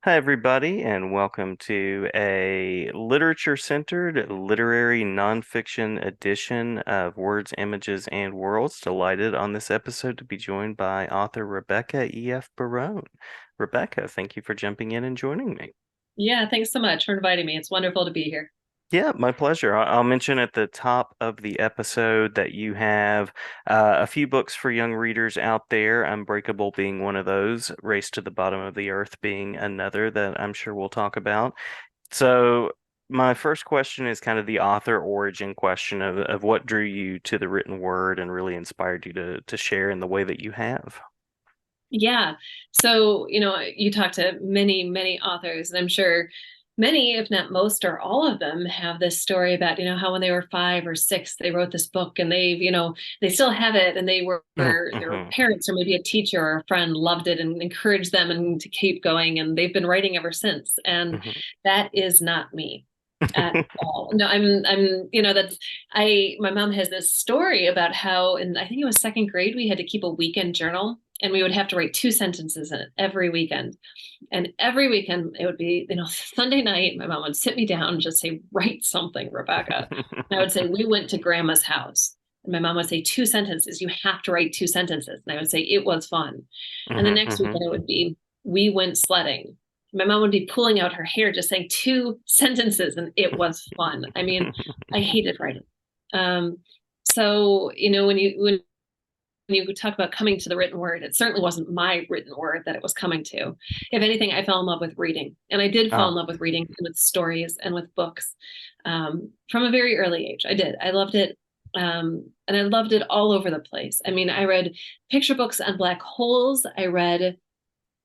Hi, everybody, and welcome to a literature-centered literary nonfiction edition of Words, Images, and Worlds. Delighted on this episode to be joined by author Rebecca E.F. Barone. Rebecca, thank you for jumping in and joining me. Yeah, thanks so much for inviting me. It's wonderful to be here. Yeah, my pleasure. I'll mention at the top of the episode that you have a few books for young readers out there, Unbreakable being one of those, Race to the Bottom of the Earth being another that I'm sure we'll talk about. So my first question is kind of the author origin question of what drew you to the written word and really inspired you to share in the way that you have. Yeah. So, you talk to many, many authors, and I'm sure many, if not most or all of them, have this story about, how when they were 5 or 6, they wrote this book and they still have it, and their Hmm. parents or maybe a teacher or a friend loved it and encouraged them and to keep going, and they've been writing ever since. And Hmm. that is not me at all. No, that's my mom has this story about how in I think it was second grade we had to keep a weekend journal, and we would have to write 2 sentences in it every weekend. And every weekend it would be, Sunday night, my mom would sit me down and just say, write something, Rebecca. And I would say, we went to grandma's house. And my mom would say 2 sentences. You have to write 2 sentences. And I would say, it was fun. And the Hmm. next Hmm. weekend it would be, we went sledding. My mom would be pulling out her hair, just saying 2 sentences, and it was fun. I mean, I hated writing. Um, so, when you talk about coming to the written word, it certainly wasn't my written word that it was coming to. If anything, I fell in love with reading. And I did fall in Ah. love with reading and with stories and with books from a very early age. I did. I loved it. And I loved it all over the place. I mean, I read picture books on black holes. I read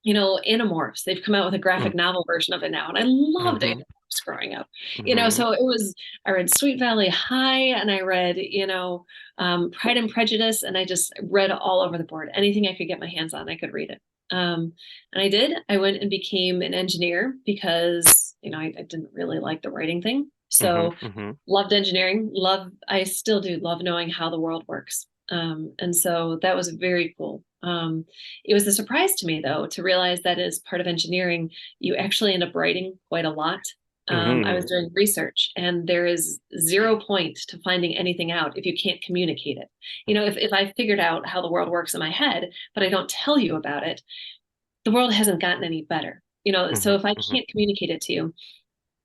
Animorphs. They've come out with a graphic novel version of it now, and I loved Hmm. Animorphs growing up. Hmm. So I read Sweet Valley High, and I read, Pride and Prejudice, and I just read all over the board. Anything I could get my hands on, I could read it. And I did. I went and became an engineer because, I didn't really like the writing thing. Hmm. So Hmm. loved engineering. I still do love knowing how the world works. And so that was very cool. It was a surprise to me, though, to realize that as part of engineering, you actually end up writing quite a lot. I was Hmm. doing research, and there is 0 point to finding anything out if you can't communicate it. If I figured out how the world works in my head, but I don't tell you about it, the world hasn't gotten any better. So Hmm. if I Hmm. can't communicate it to you,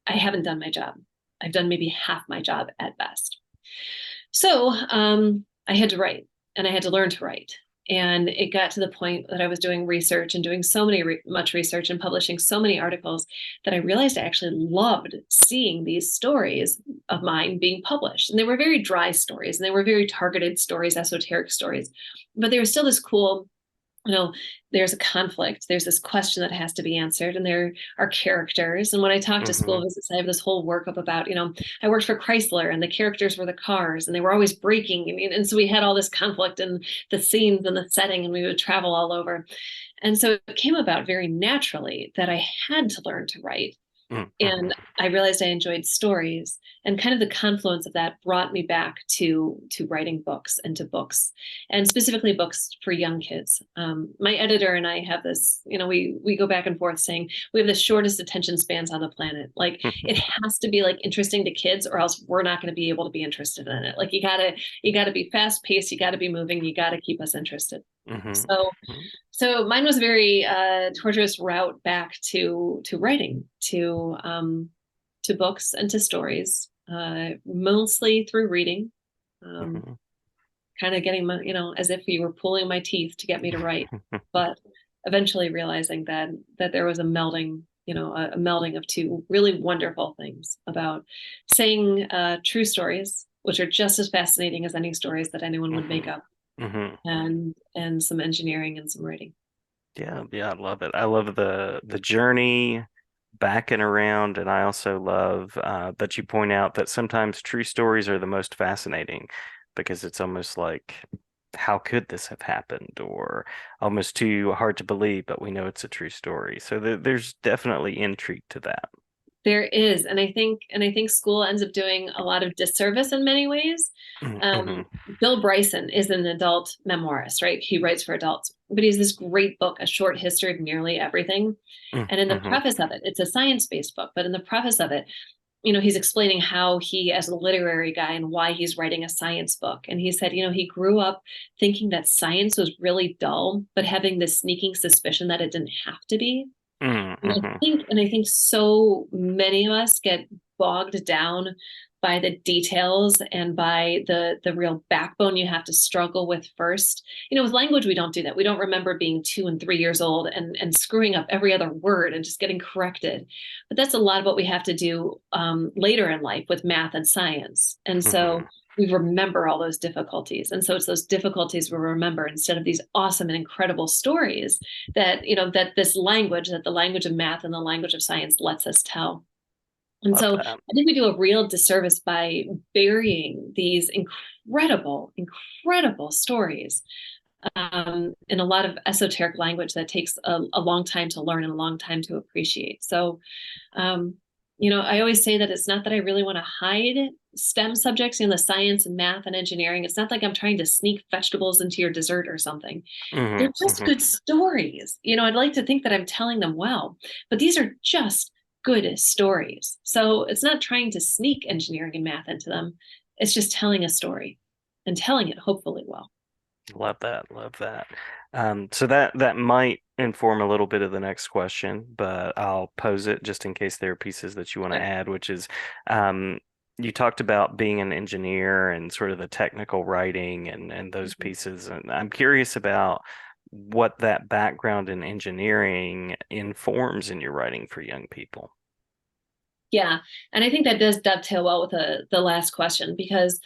I haven't done my job. I've done maybe half my job at best. So I had to write, and I had to learn to write. And it got to the point that I was doing research and doing much research and publishing so many articles that I realized I actually loved seeing these stories of mine being published. And they were very dry stories, and they were very targeted stories, esoteric stories, but they were still this cool, you know, there's a conflict, there's this question that has to be answered, and there are characters. And when I talk to school Hmm. visits, I have this whole workup about, I worked for Chrysler, and the characters were the cars, and they were always breaking. And so we had all this conflict in the scenes and the setting, and we would travel all over. And so it came about very naturally that I had to learn to write. And Hmm. I realized I enjoyed stories, and kind of the confluence of that brought me back to writing books and to books, and specifically books for young kids. My editor and I have this, we go back and forth saying we have the shortest attention spans on the planet. Like, it has to be like interesting to kids, or else we're not going to be able to be interested in it. Like, you gotta be fast paced, you gotta be moving, you gotta keep us interested. Hmm. So mine was a very tortuous route back to writing, to books and to stories, mostly through reading, um, Hmm. kind of getting as if you were pulling my teeth to get me to write, but eventually realizing that there was a melding, a melding of two really wonderful things about saying true stories, which are just as fascinating as any stories that anyone would make Hmm. up, Hmm. and some engineering and some writing. Yeah, yeah, I love it. I love the journey back and around, and I also love that you point out that sometimes true stories are the most fascinating because it's almost like, how could this have happened, or almost too hard to believe, but we know it's a true story. So there's definitely intrigue to that. There is, and I think school ends up doing a lot of disservice in many ways. Hmm. Bill Bryson is an adult memoirist, right? He writes for adults, but he has this great book, A Short History of Nearly Everything. And in the Hmm. preface of it, it's a science-based book, but in the preface of it, he's explaining how he, as a literary guy, and why he's writing a science book. And he said, he grew up thinking that science was really dull, but having this sneaking suspicion that it didn't have to be. Hmm. And I think so many of us get bogged down by the details and by the real backbone you have to struggle with first. With language, we don't do that. We don't remember being 2 and 3 years old and screwing up every other word and just getting corrected. But that's a lot of what we have to do later in life with math and science. And so Hmm. we remember all those difficulties. And so it's those difficulties we remember instead of these awesome and incredible stories that this language, that the language of math and the language of science lets us tell. And Love so that. I think we do a real disservice by burying these incredible, incredible stories in a lot of esoteric language that takes a long time to learn and a long time to appreciate. So, um, I always say that it's not that I really want to hide STEM subjects, the science and math and engineering. It's not like I'm trying to sneak vegetables into your dessert or something. Hmm. They're just Hmm. good stories. I'd like to think that I'm telling them well, but these are just good stories. So it's not trying to sneak engineering and math into them. It's just telling a story and telling it hopefully well. Love that. Love that. So that might inform a little bit of the next question, but I'll pose it just in case there are pieces that you want to Sure. add, which is um, you talked about being an engineer and sort of the technical writing and those Mhm. pieces. And I'm curious about what that background in engineering informs in your writing for young people. Yeah. And I think that does dovetail well with the last question because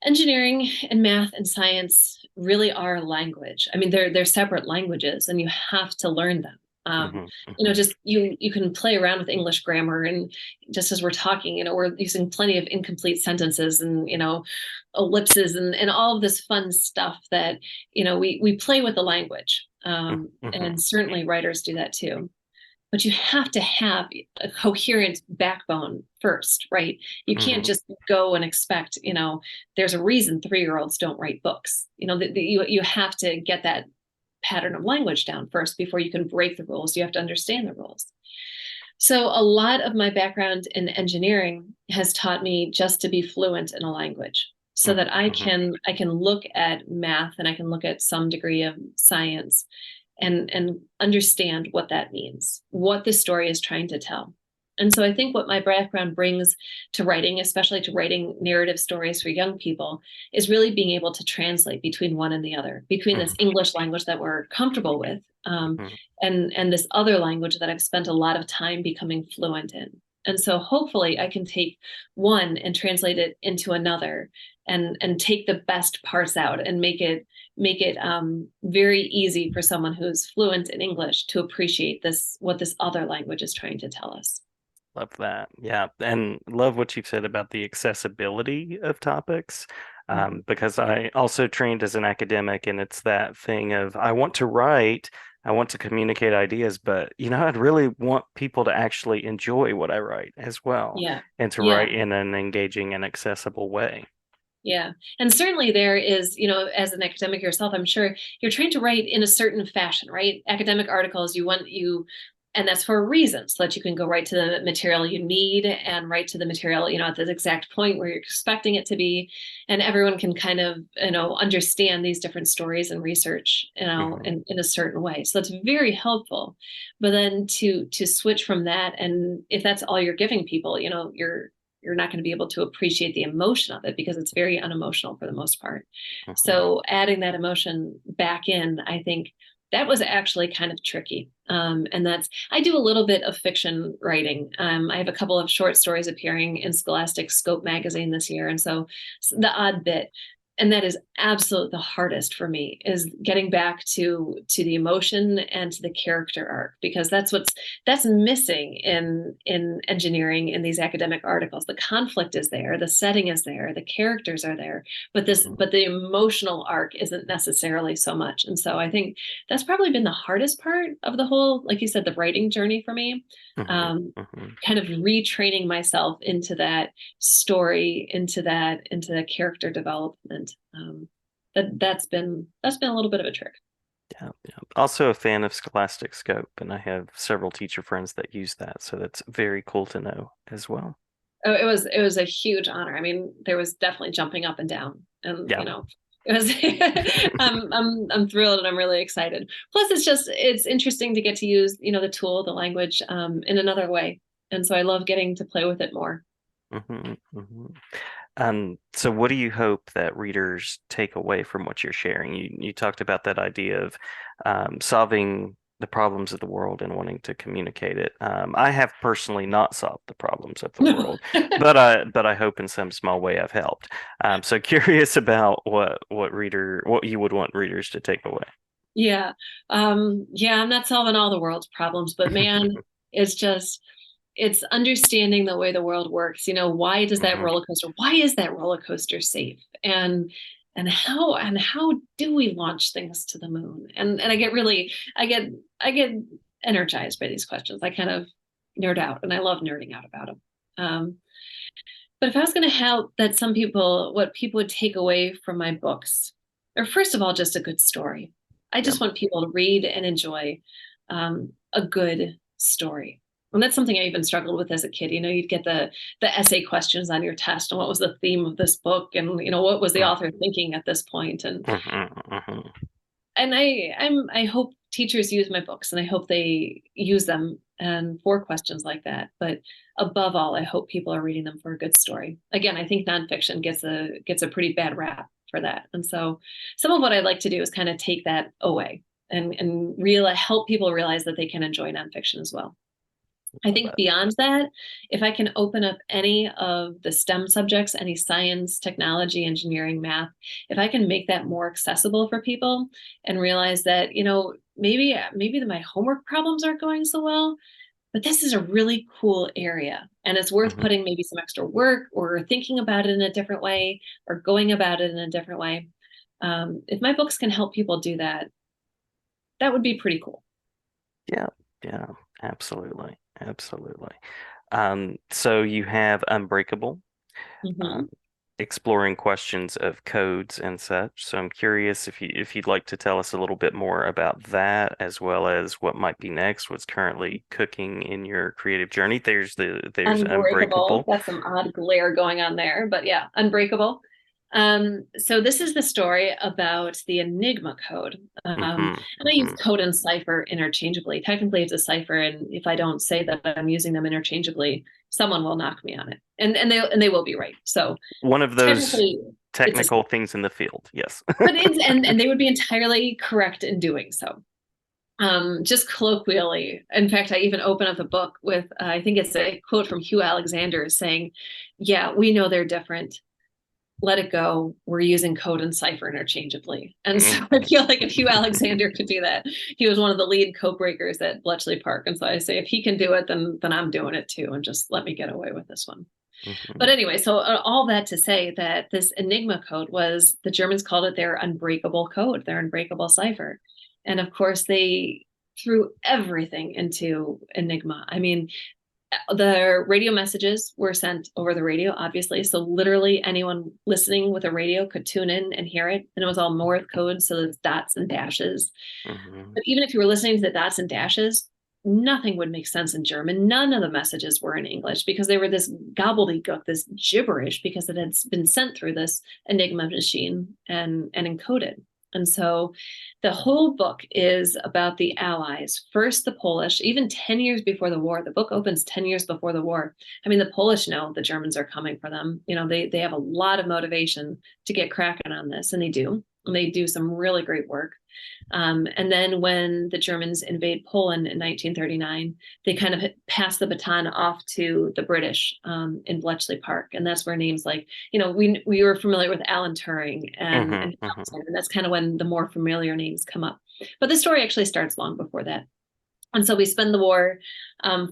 engineering and math and science really are language. I mean, they're separate languages, and you have to learn them. Hmm. Hmm. Just you can play around with English grammar, and just as we're talking, we're using plenty of incomplete sentences and ellipses and all of this fun stuff that we play with the language. Hmm. And certainly writers do that too, but you have to have a coherent backbone first, right? You can't Hmm. just go and expect, there's a reason 3-year-olds don't write books. You have to get that pattern of language down first before you can break the rules. You have to understand the rules. So a lot of my background in engineering has taught me just to be fluent in a language so that Hmm. I can look at math and I can look at some degree of science and understand what that means, what the story is trying to tell. And so I think what my background brings to writing, especially to writing narrative stories for young people, is really being able to translate between one and the other, between this Hmm. English language that we're comfortable with, Hmm. and this other language that I've spent a lot of time becoming fluent in. And so hopefully I can take one and translate it into another and take the best parts out and make it very easy for someone who's fluent in English to appreciate what this other language is trying to tell us. Love that. Yeah. And love what you've said about the accessibility of topics. Mhm. Because I also trained as an academic, and it's that thing of I want to write, I want to communicate ideas, but I'd really want people to actually enjoy what I write as well, Yeah. and to Yeah. write in an engaging and accessible way. Yeah. And certainly there is, as an academic yourself, I'm sure you're trying to write in a certain fashion, right? Academic articles, and that's for a reason, so that you can go right to the material you need and right to the material, at the exact point where you're expecting it to be. And everyone can kind of, understand these different stories and research, Hmm. in a certain way. So that's very helpful. But then to switch from that, and if that's all you're giving people, you're not going to be able to appreciate the emotion of it because it's very unemotional for the most part. Hmm. So adding that emotion back in, I think that was actually kind of tricky. And I do a little bit of fiction writing. I have a couple of short stories appearing in Scholastic Scope magazine this year. And so the odd bit. and that is absolutely the hardest for me, is getting back to the emotion and to the character arc, because that's missing in engineering, in these academic articles. The conflict is there, the setting is there, the characters are there, Mhm. but the emotional arc isn't necessarily so much. And so I think that's probably been the hardest part of the whole, like you said, the writing journey for me. Mhm. um, Mhm. Kind of retraining myself into that story, into that character development. That's been a little bit of a trick. Yeah, yeah. Also a fan of Scholastic Scope, and I have several teacher friends that use that, so that's very cool to know as well. Oh, it was a huge honor. I mean, there was definitely jumping up and down, and Yeah. it was. I'm thrilled and I'm really excited. Plus, it's interesting to get to use the tool, the language, in another way, and so I love getting to play with it more. Hmm. Hmm. So what do you hope that readers take away from what you're sharing? You talked about that idea of solving the problems of the world and wanting to communicate it. I have personally not solved the problems of the No. world, but I hope in some small way I've helped. So curious about what you would want readers to take away. Yeah. Yeah, I'm not solving all the world's problems, but man, it's just it's understanding the way the world works. Hmm. Why is that roller coaster safe? And how do we launch things to the moon? And I get energized by these questions. I kind of nerd out, and I love nerding out about them. But if I was going to help that some people, what people would take away from my books, or first of all, just a good story. I Yeah. just want people to read and enjoy a good story. And that's something I even struggled with as a kid. You'd get the essay questions on your test, and what was the theme of this book, and what was the author thinking at this point, Mm-hmm. and I hope teachers use my books, and I hope they use them and for questions like that. But above all, I hope people are reading them for a good story. Again, I think nonfiction gets a pretty bad rap for that. And so some of what I'd like to do is kind of take that away and help people realize that they can enjoy nonfiction as well. I think beyond that, if I can open up any of the STEM subjects, any science, technology, engineering, math, if I can make that more accessible for people and realize that, maybe my homework problems aren't going so well, but this is a really cool area and it's worth Hmm. putting maybe some extra work or thinking about it in a different way or going about it in a different way. If my books can help people do that, that would be pretty cool. Yeah, yeah, absolutely, absolutely. So you have Unbreakable, um, Mhm. exploring questions of codes and such. So I'm curious if you'd like to tell us a little bit more about that, as well as what might be next, what's currently cooking in your creative journey. There's Unbreakable. Unbreakable. That's some odd glare going on there, but yeah, Unbreakable. So this is the story about the Enigma code. Hmm. And I use Hmm. code and cipher interchangeably. Technically, it's a cipher, and if I don't say that I'm using them interchangeably, someone will knock me on it, and they will be right. So One of those technically, it's a technical cipher, things in the field. Yes. but and they would be entirely correct in doing so. Just colloquially. In fact, I even open up the book with, I think it's a quote from Hugh Alexander saying, "Yeah, we know they're different. Let it go. We're using code and cipher interchangeably." And so I Hmm. feel like if Hugh Alexander could do that, he was one of the lead code breakers at Bletchley Park. And so I say, if he can do it, then I'm doing it too, and just let me get away with this one. But Hmm. anyway, so all that to say that this Enigma code was, the Germans called it their unbreakable code, their unbreakable cipher. And of course, they threw everything into Enigma. I mean, the radio messages were sent over the radio, obviously. So literally anyone listening with a radio could tune in and hear it. And it was all Morse code, so it's dots and dashes. Hmm. But even if you were listening to the dots and dashes, nothing would make sense in German. None of the messages were in English because they were this gobbledygook, this gibberish, because it had been sent through this Enigma machine and encoded. And so the whole book is about the Allies. First, the Polish, even 10 years before the war. The book opens 10 years before the war. I mean, the Polish know the Germans are coming for them. They have a lot of motivation to get cracking on this, and they do. They do some really great work. And then when the Germans invade Poland in 1939, they kind of passed the baton off to the British in Bletchley Park. And that's where names like, we were familiar with Alan Turing and Hmm. and that's kind of when the more familiar names come up. But the story actually starts long before that. And so we spend the war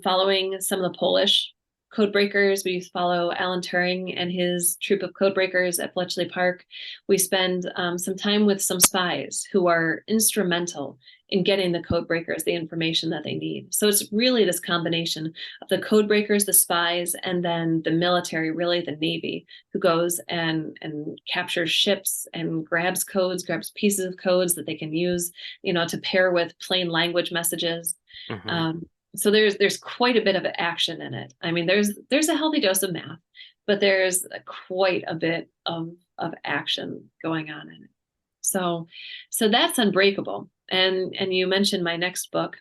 following some of the Polish code breakers. We follow Alan Turing and his troop of code breakers at Bletchley Park. We spend some time with some spies who are instrumental in getting the code breakers the information that they need. So it's really this combination of the code breakers, the spies, and then the military, really the Navy, who goes and captures ships and grabs codes, grabs pieces of codes that they can use, to pair with plain language messages. Hmm. um, so there's quite a bit of action in it. I mean, there's a healthy dose of math, but there's quite a bit of action going on in it. So that's Unbreakable. And you mentioned my next book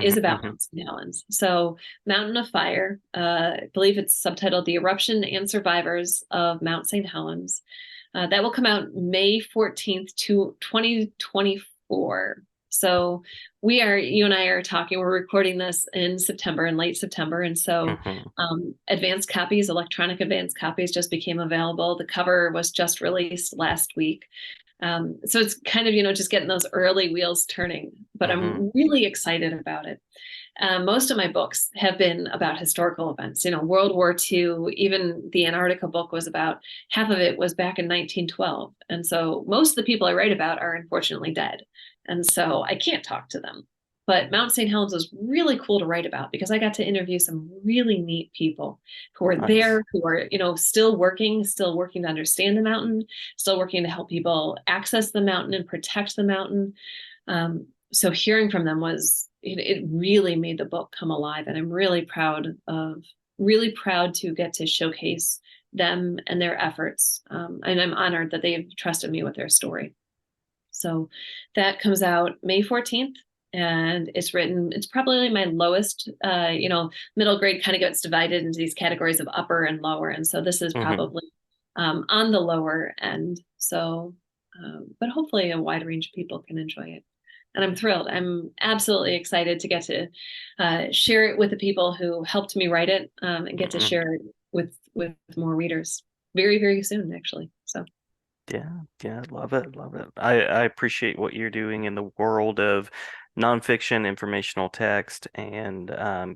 is about Hmm. Mount St. Helens. So Mountain of Fire, I believe it's subtitled The Eruption and Survivors of Mount St. Helens. That will come out May 14th, 2024. So you and I are talking, we're recording this in September, in late September. And so Hmm. advanced copies, electronic advanced copies just became available. The cover was just released last week. So it's kind of, just getting those early wheels turning, but Hmm. I'm really excited about it. Most of my books have been about historical events, World War II, even the Antarctica book was about, half of it was back in 1912. And so most of the people I write about are unfortunately dead. And so I can't talk to them. But Mount St. Helens was really cool to write about because I got to interview some really neat people who are Nice. there, who are, still working to understand the mountain, still working to help people access the mountain and protect the mountain. So hearing from them it really made the book come alive, and I'm really proud to get to showcase them and their efforts. And I'm honored that they've trusted me with their story. So that comes out May 14th. And it's probably my lowest, middle grade kind of gets divided into these categories of upper and lower. And so this is Hmm. probably on the lower end. So, but hopefully a wide range of people can enjoy it. And I'm thrilled. I'm absolutely excited to get to share it with the people who helped me write it, and get to Hmm. share it with more readers very, very soon, actually. So. Yeah, yeah, love it, love it. I appreciate what you're doing in the world of nonfiction, informational text, and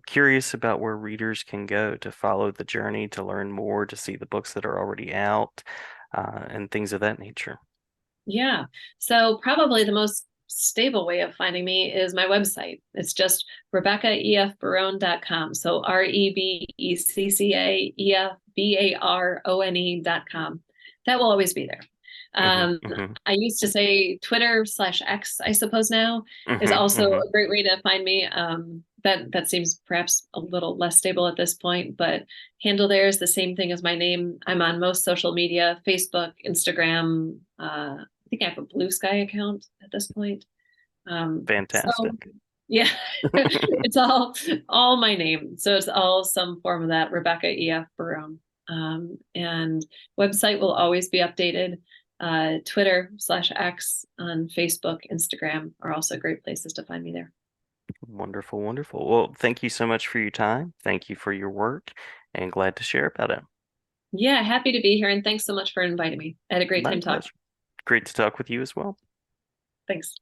curious about where readers can go to follow the journey, to learn more, to see the books that are already out, and things of that nature. Yeah. So probably the most stable way of finding me is my website. It's just RebeccaEFBarone.com. So RebeccaEFBarone.com. That will always be there. Hmm. Um, Hmm. I used to say Twitter/X, I suppose now, is Hmm. also Hmm. a great way to find me. That seems perhaps a little less stable at this point, but handle there is the same thing as my name. I'm on most social media, Facebook, Instagram. I think I have a Blue Sky account at this point. So Fantastic. yeah, it's all my name. So it's all some form of that, Rebecca E.F. Barone. And website will always be updated. Twitter/X on Facebook, Instagram are also great places to find me there. Wonderful, wonderful. Well, thank you so much for your time. Thank you for your work, and glad to share about it. Yeah, happy to be here. And thanks so much for inviting me. I had a great My time talking. pleasure. Great to talk with you as well. Thanks.